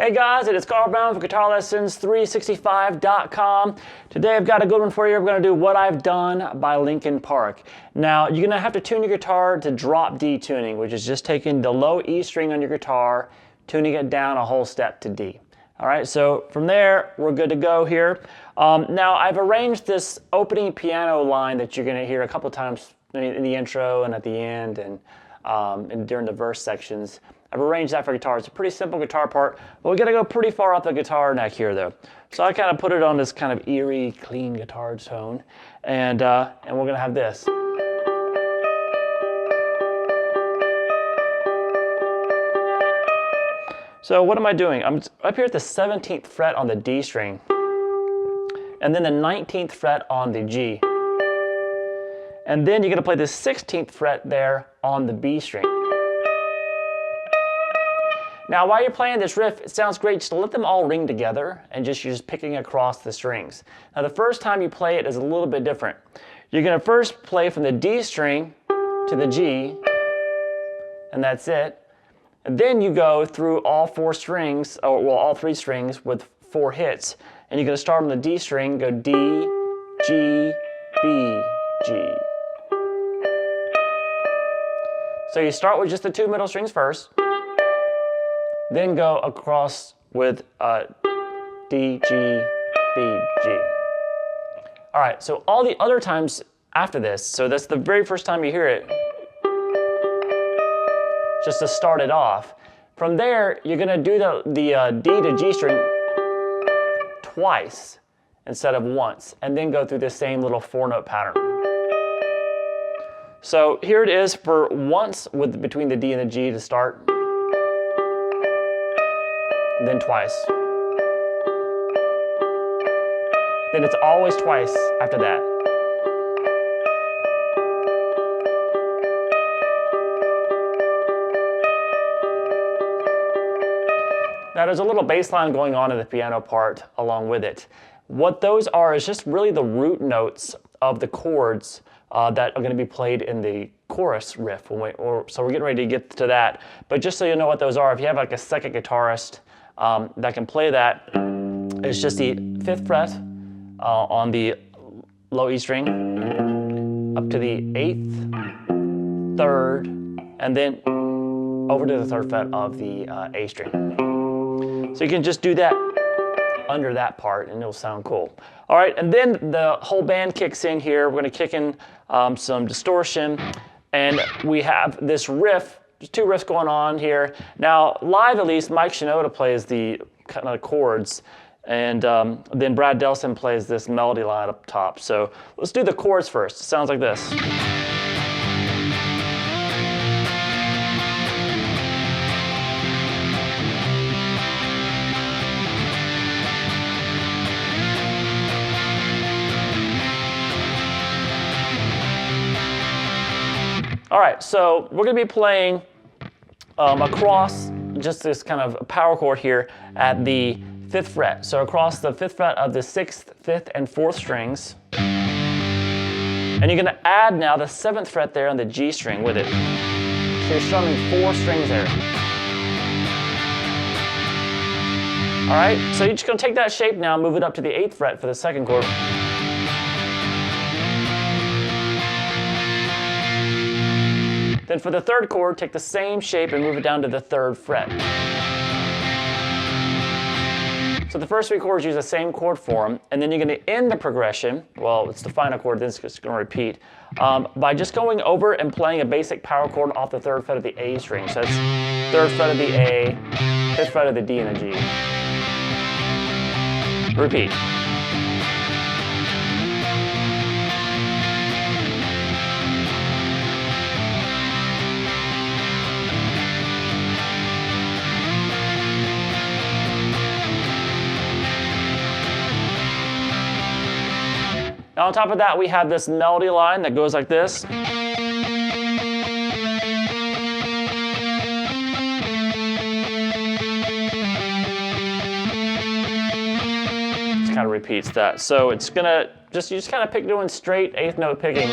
Hey guys, it is Carl Brown for GuitarLessons365.com. Today I've got a good one for you. We're going to do What I've Done by Linkin Park. Now, you're going to have to tune your guitar to drop D tuning, which is just taking the low E string on your guitar, tuning it down a whole step to D. All right, so from there, we're good to go here. Now, I've arranged this opening piano line that you're going to hear a couple times in the intro and at the end and during the verse sections. I've arranged that for guitar. It's a pretty simple guitar part, but we got to go pretty far up the guitar neck here, though. So I kind of put it on this kind of eerie, clean guitar tone, and we're going to have this. So what am I doing? I'm up here at the 17th fret on the D string, and then the 19th fret on the G. And then you're going to play the 16th fret there on the B string. Now, while you're playing this riff, it sounds great just to let them all ring together and you're just picking across the strings. Now, the first time you play it is a little bit different. You're going to first play from the D string to the G, and that's it. And then you go through all four strings, or well, all three strings with 4 hits. And you're going to start on the D string, go D, G, B, G. So you start with just the 2 middle strings first. Then go across with D, G, B, G. All right, so all the other times after this, so that's the very first time you hear it, just to start it off. From there, you're gonna do the D to G string twice instead of once, and then go through the same little 4-note pattern. So here it is for once between the D and the G to start. Then twice. Then it's always twice after that. Now there's a little bass line going on in the piano part along with it. What those are is just really the root notes of the chords that are going to be played in the chorus riff. So we're getting ready to get to that. But just so you know what those are, if you have like a second guitarist that can play that, it's just the 5th fret on the low E string, up to the 8th, 3rd, and then over to the 3rd fret of the A string. So you can just do that under that part and it'll sound cool. All right, and then the whole band kicks in here. We're gonna kick in some distortion, and we have this riff. There's 2 riffs going on here. Now, live at least, Mike Shinoda plays the kind of chords, and then Brad Delson plays this melody line up top. So let's do the chords first. It sounds like this. All right, so we're going to be playing across just this kind of power chord here at the 5th fret. So across the 5th fret of the 6th, 5th, and 4th strings. And you're going to add now the 7th fret there on the G string with it. So you're strumming 4 strings there. All right, so you're just going to take that shape now, move it up to the 8th fret for the 2nd chord. Then for the 3rd chord, take the same shape and move it down to the 3rd fret. So the first 3 chords use the same chord form, and then you're going to end the progression, well, it's the final chord, then it's just going to repeat, by just going over and playing a basic power chord off the 3rd fret of the A string. So it's 3rd fret of the A, 5th fret of the D and the G. Repeat. Now on top of that, we have this melody line that goes like this. It kind of repeats that. So it's gonna you just kind of pick doing straight 8th note picking.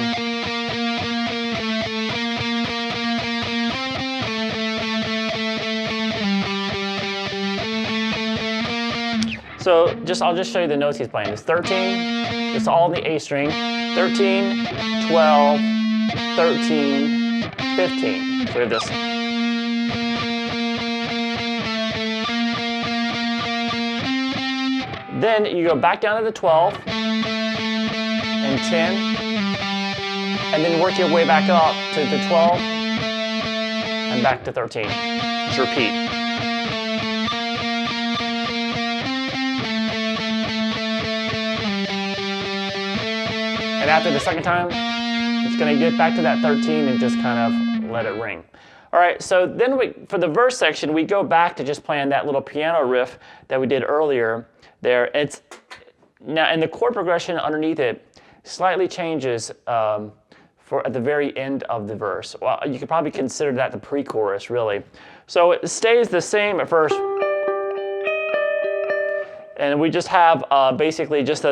So I'll just show you the notes he's playing. It's 13, it's all in the A string, 13, 12, 13, 15. So we have this. Then you go back down to the 12 and 10, and then work your way back up to the 12 and back to 13. Just repeat. And after the second time, it's going to get back to that 13 and just kind of let it ring. All right, so then for the verse section, we go back to just playing that little piano riff that we did earlier there. It's now, and the chord progression underneath it slightly changes for at the very end of the verse. Well, you could probably consider that the pre-chorus, really. So it stays the same at first, and we just have basically just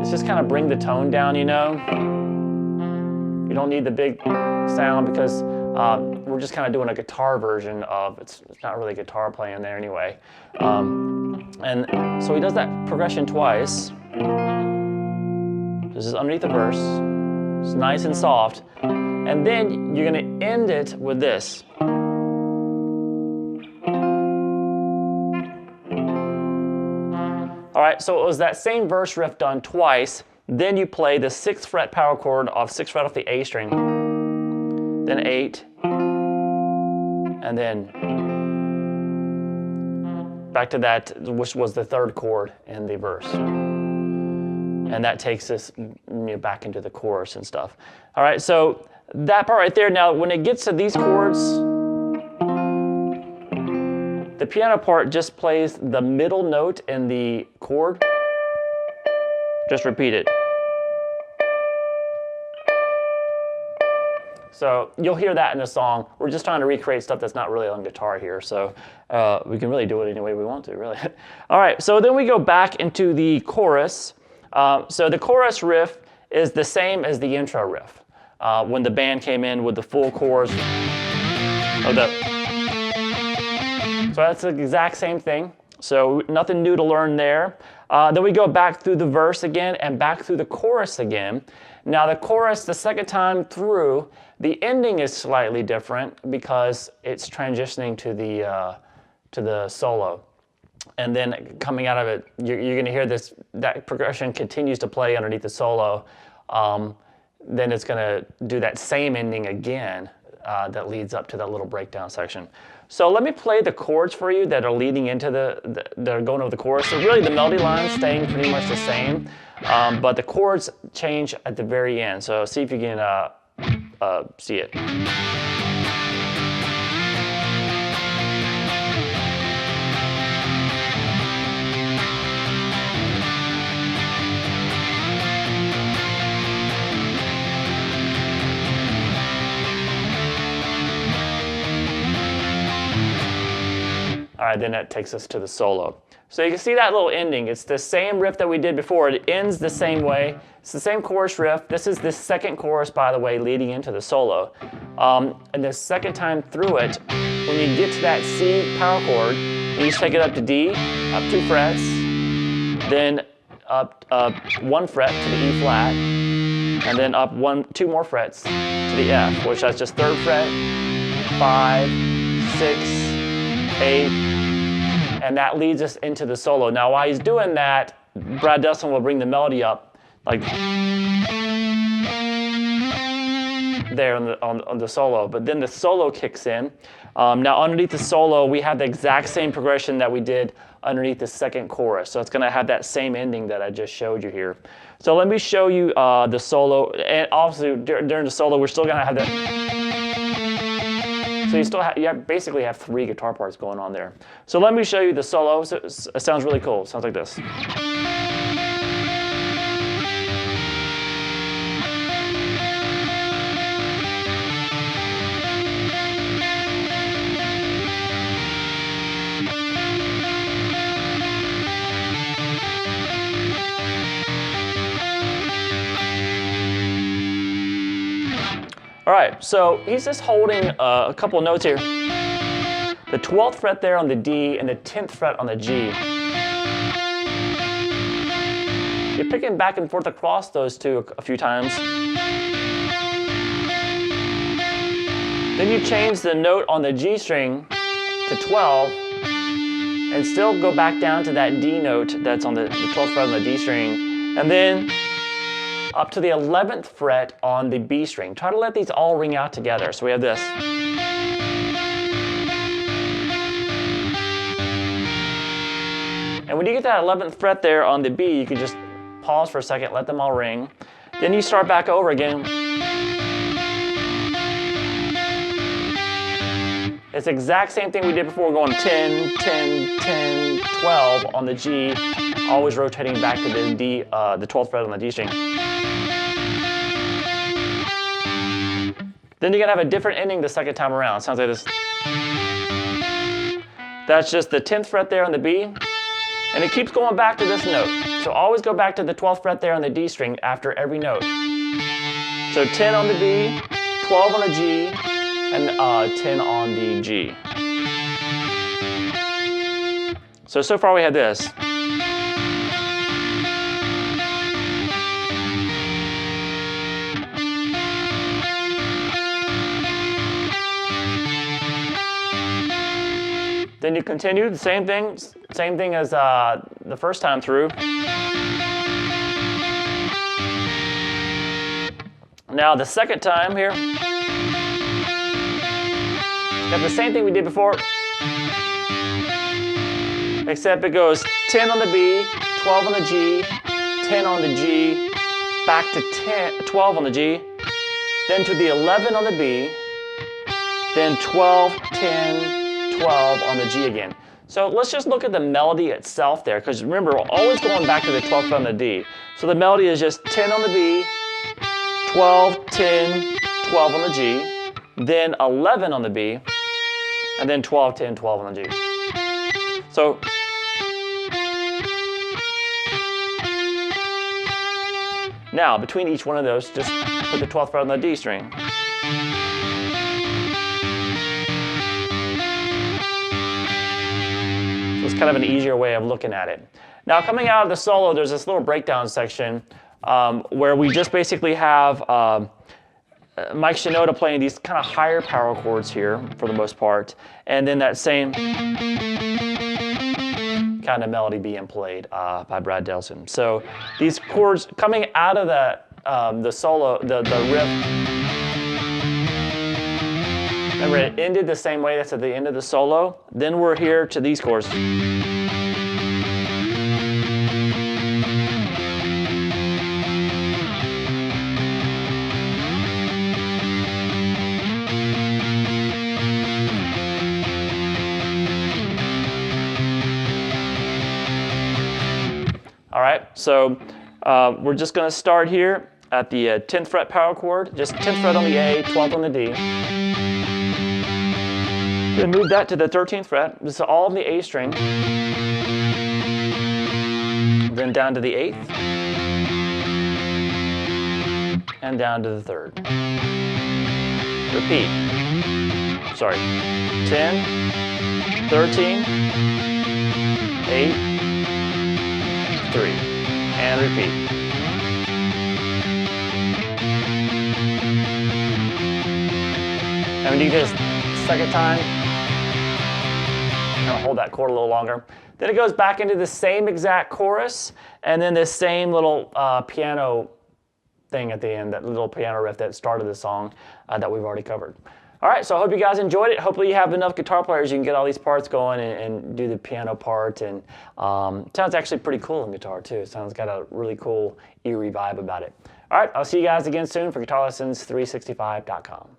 let's just kind of bring the tone down, you know. You don't need the big sound because we're just kind of doing a guitar version of, it's not really guitar playing there anyway. And so he does that progression twice. This is underneath the verse. It's nice and soft. And then you're going to end it with this. All right, so it was that same verse riff done twice. Then you play the 6th fret power chord of 6th fret off the A string, then 8, and then back to that, which was the 3rd chord in the verse. And that takes us back into the chorus and stuff. All right, so that part right there. Now, when it gets to these chords, the piano part just plays the middle note in the chord. Just repeat it. So you'll hear that in the song. We're just trying to recreate stuff that's not really on guitar here, so we can really do it any way we want to, really. All right, so then we go back into the chorus. So the chorus riff is the same as the intro riff. When the band came in with the full chorus of so that's the exact same thing. So nothing new to learn there. Then we go back through the verse again and back through the chorus again. Now the chorus, the second time through, the ending is slightly different because it's transitioning to the solo. And then coming out of it, you're going to hear that progression continues to play underneath the solo. Then it's going to do that same ending again that leads up to that little breakdown section. So let me play the chords for you that are leading into that are going over the chorus. So really the melody line's staying pretty much the same, but the chords change at the very end. So see if you can see it. All right, then that takes us to the solo. So you can see that little ending. It's the same riff that we did before. It ends the same way. It's the same chorus riff. This is the second chorus, by the way, leading into the solo. And the second time through it, when you get to that C power chord, you just take it up to D, up 2 frets, then up 1 fret to the E flat, and then up 2 more frets to the F, which that's just 3rd fret, 5, 6, 8, and that leads us into the solo. Now, while he's doing that, Brad Delson will bring the melody up, like there on the solo. But then the solo kicks in. Now, underneath the solo, we have the exact same progression that we did underneath the second chorus. So it's going to have that same ending that I just showed you here. So let me show you the solo. And obviously, during the solo, we're still going to have that. So you basically have 3 guitar parts going on there. So let me show you the solo. So it sounds really cool. It sounds like this. All right, so he's just holding a couple of notes here. the 12th fret there on the D and the 10th fret on the G. You're picking back and forth across those two a few times. Then you change the note on the G string to 12 and still go back down to that D note that's on the 12th fret on the D string, and then up to the 11th fret on the B string. Try to let these all ring out together. So we have this. And when you get that 11th fret there on the B, you can just pause for a second, let them all ring. Then you start back over again. It's the exact same thing we did before, going 10, 10, 10, 12 on the G, always rotating back to the D, the 12th fret on the D string. Then you're gonna have a different ending the second time around. Sounds like this. That's just the 10th fret there on the B, and it keeps going back to this note. So always go back to the 12th fret there on the D string after every note. So 10 on the B, 12 on the G, and 10 on the G. So far we have this. Then you continue the same thing as the first time through. Now the second time here, got the same thing we did before, except it goes 10 on the B, 12 on the G, 10 on the G, back to 12 on the G, then to the 11 on the B, then 12, 10, 12 on the G again. So let's just look at the melody itself there, because remember, we're always going back to the 12th fret on the D. So the melody is just 10 on the B, 12, 10, 12 on the G, then 11 on the B, and then 12, 10, 12 on the G. So now, between each one of those, just put the 12th fret on the D string. So it's kind of an easier way of looking at it. Now, coming out of the solo, there's this little breakdown section where we just basically have Mike Shinoda playing these kind of higher power chords here for the most part, and then that same kind of melody being played by Brad Delson. So these chords coming out of the solo, the riff, remember it ended the same way, that's at the end of the solo. Then we're here to these chords. All right, so we're just going to start here at the 10th fret power chord, just 10th fret on the A, 12th on the D. Then move that to the 13th fret. This is all on the A string. Then down to the 8th. And down to the 3rd. Repeat. Sorry. 10, 13, 8, 3, and repeat. And when you do this second time, kind of hold that chord a little longer. Then it goes back into the same exact chorus, and then this same little piano thing at the end, that little piano riff that started the song that we've already covered. All right, so I hope you guys enjoyed it. Hopefully you have enough guitar players you can get all these parts going and do the piano part. And it sounds actually pretty cool in guitar too. It sounds got a really cool, eerie vibe about it. All right, I'll see you guys again soon for GuitarLessons365.com.